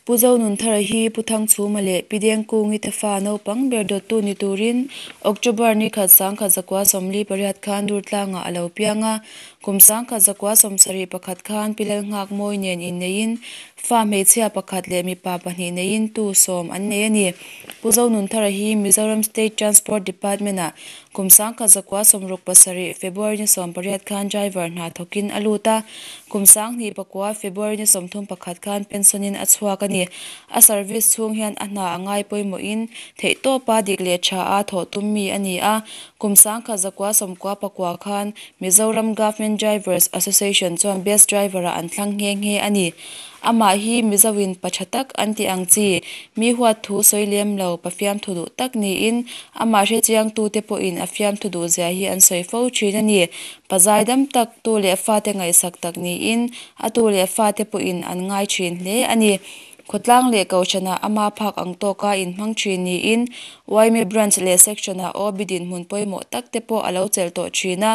Puzo nun thara hi puthang chu male pideng kungi te fa no pang berdo tu ni turin October ni khat sang kha zakwa somli pariat khan dur tlanga alo pianga kumsang kha zakwa somsari pakhat khan pilal ngak moi nen in nein fa mechia pakhat le mi pa pahni nein tu som an ne ani Puzo nun thara hi Mizoram State Transport Department a kumsang kha zakwa somruk pasari February ni som pariat khan driver na thokin aluta kumsang ni pakwa February ni somthum pakhat khan pensionin achhuak ani a service chung hian ana angai poimo in theito pa dikle tha a tho tummi ani a kumsang kha zakwa somkwa pakwa khan Mizoram Government Drivers Association chuan best driver a an thlang nge ani ama hi mizawin pachatak anti angchi mi huat thu soilem lo pafiam thudu tak ni in ama re chiang tu te po in afiam thudu zia hi an soi fo thin ani pazaidam tak tu le fa te ngai sak tak ni in atu le fa te po in an ngai thin hle ani khotlang le kauchana ama phak ang to ka in hmang thin ni in waimi branch le section a obidin mun poimo takte po alo chel to thina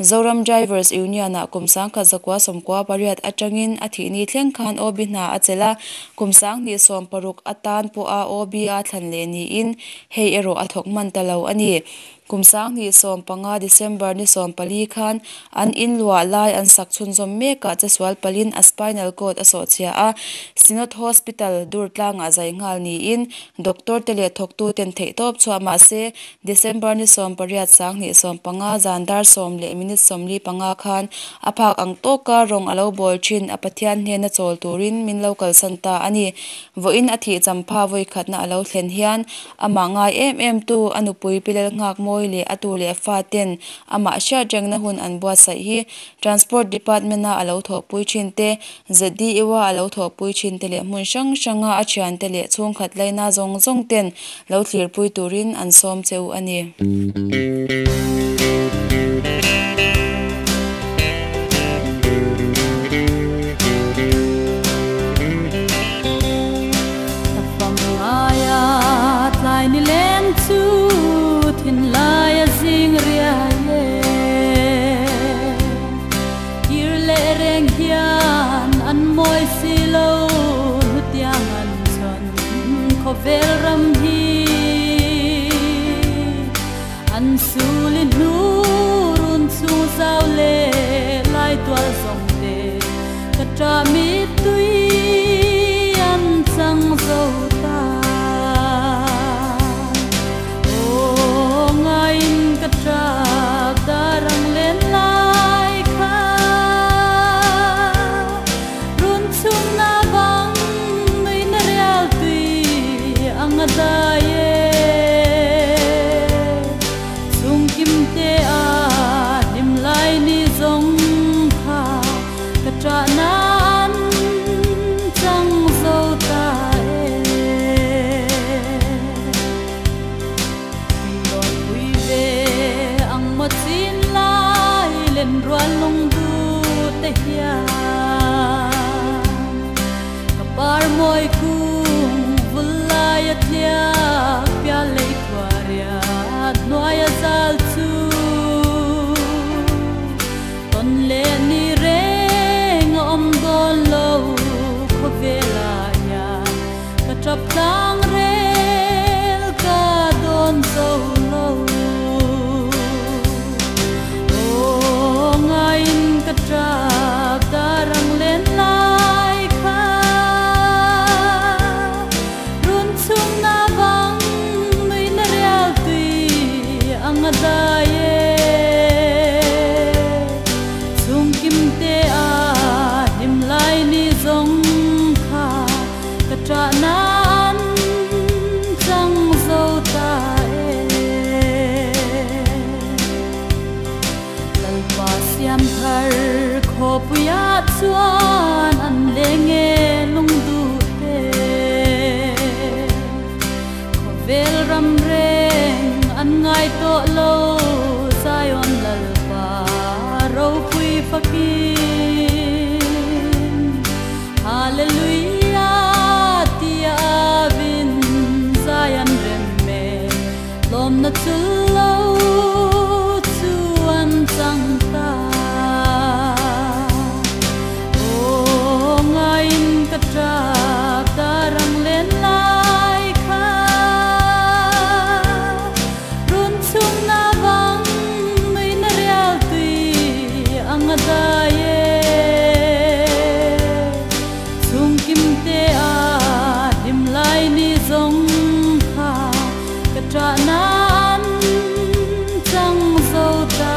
Zoram Drivers Union a kumsang kha zakwa somkwa pariat atangin athi ni thleng khan obina achela kumsang ni som paruk atan po a obi a thlan le ni in hei ero athok man talo ani kumsang ni som panga December ni som pali khan an in lua lai an sak chhun zom me ka chaswal palin a spinal cord asochia a Sinot Hospital durtlang a zai ngal ni in doctor tele thoktu ten thei top chhuama se December ni som pariat sang ni som panga zandar som le minute somli panga khan aphak ang to ka rong alo bol thin apathian hne na chol turin min local santa ani voin athi champha voi khatna alo thlen hian ama ngai em tu anupui pilal ngak moi le atu le faten ama sha jengna hun an bua sai hi transport department na alo tho pui thin te zdi ewa alo tho pui thin te le mun sang sanga achian te le chung khat laina zong zong ten lo thlir pui turin an som cheu ani ni len chu thin lai a zing ria ye tir le reng hian an moi silo hutiang an chon khovel ram hi an sulin nurun chu zau le lai twal song te katra mi tui an chang zo ta katrak darang len lai kha run chung na bang noi na real tui ang adaye chung kim te a nim lai ni zong kha katra na an chang zo ta sin lai len ruan long du te hian kapar moi kung vulai athia pya lei kwaria noya zal chu ton le ni reng om don lo khovela ya ka trap tang rel ka don so lo katrak darang len lai kha run chung na bang noi na real tui ang adaye chung kim te a nim lai ni zong kha katra na an te a lim lai ni zong kha ka tra na an chang zo ta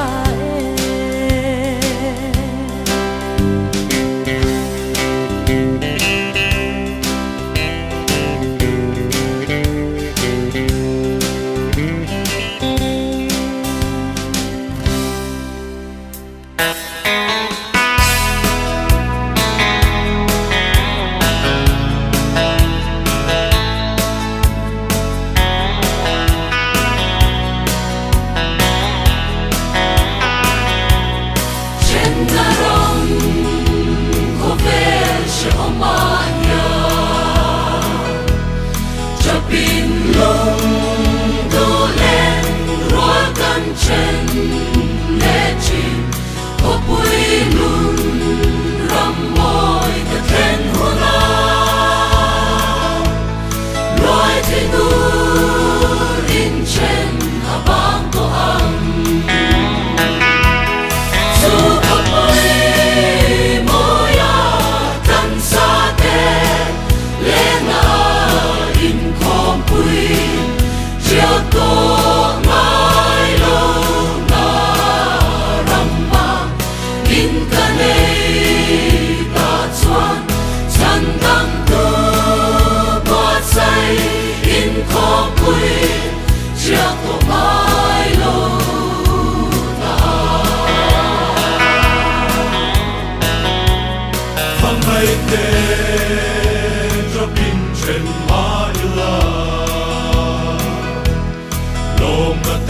Lupa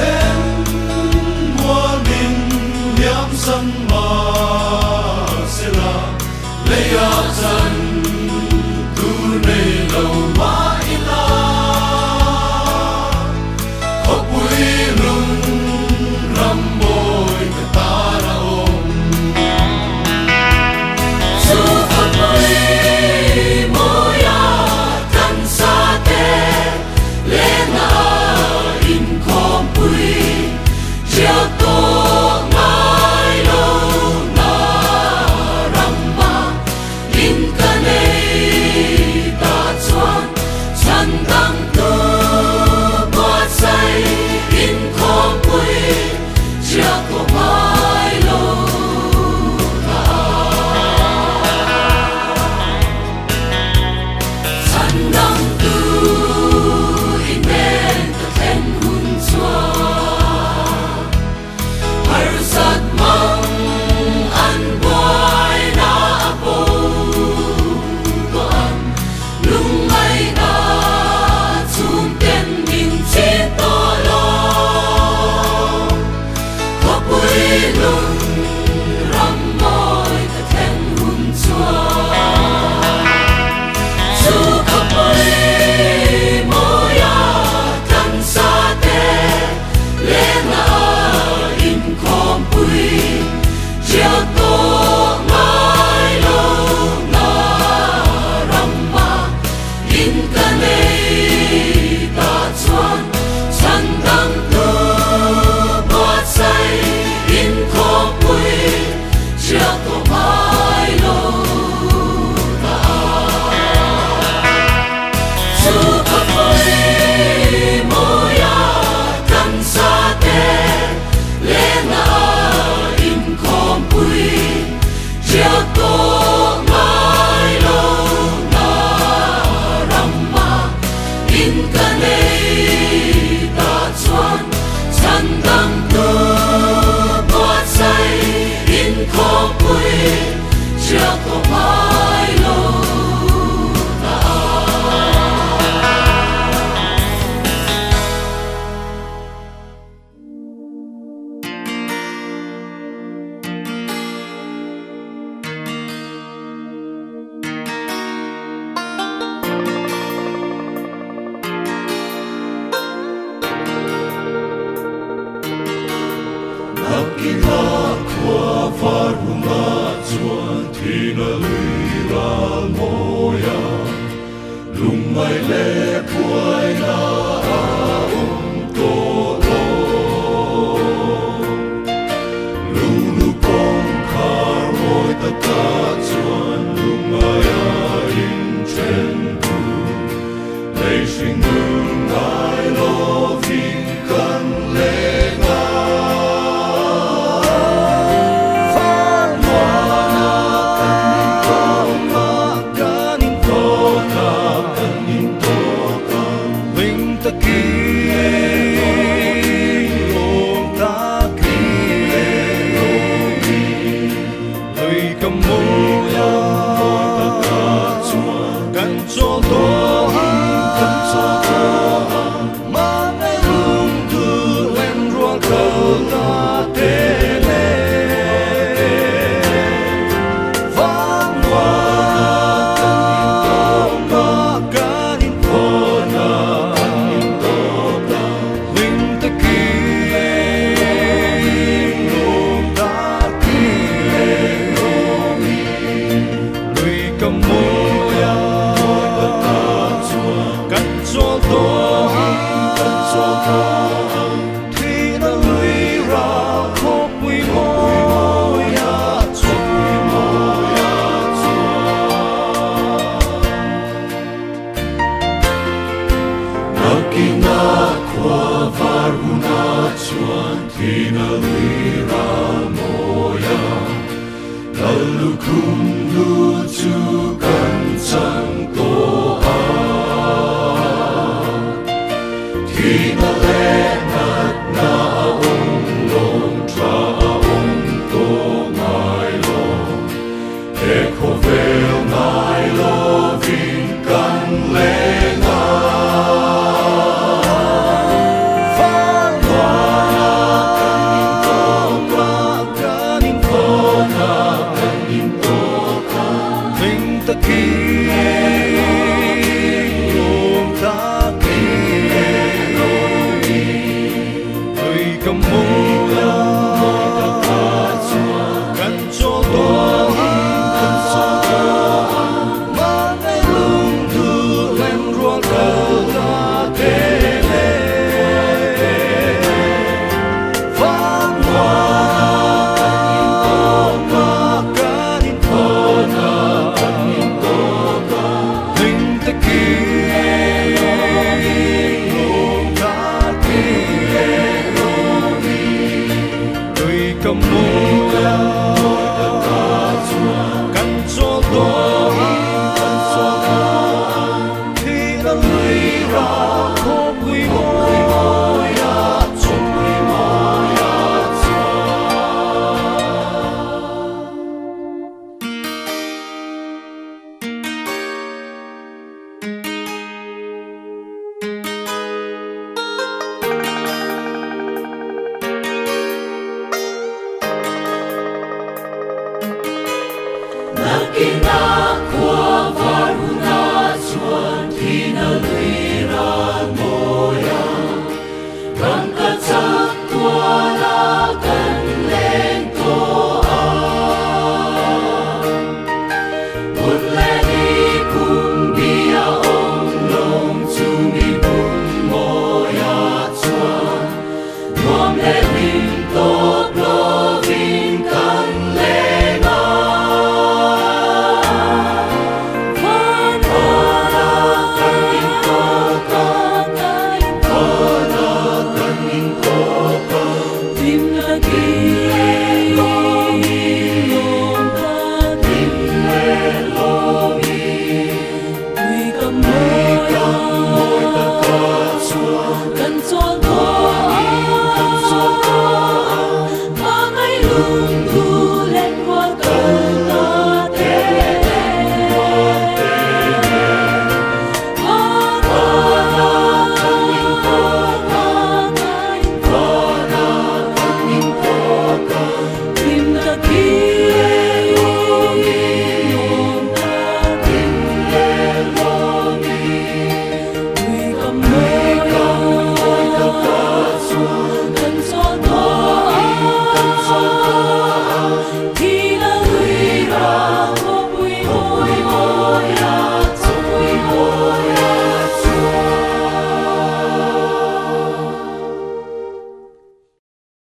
Eko vel ngai loving kan le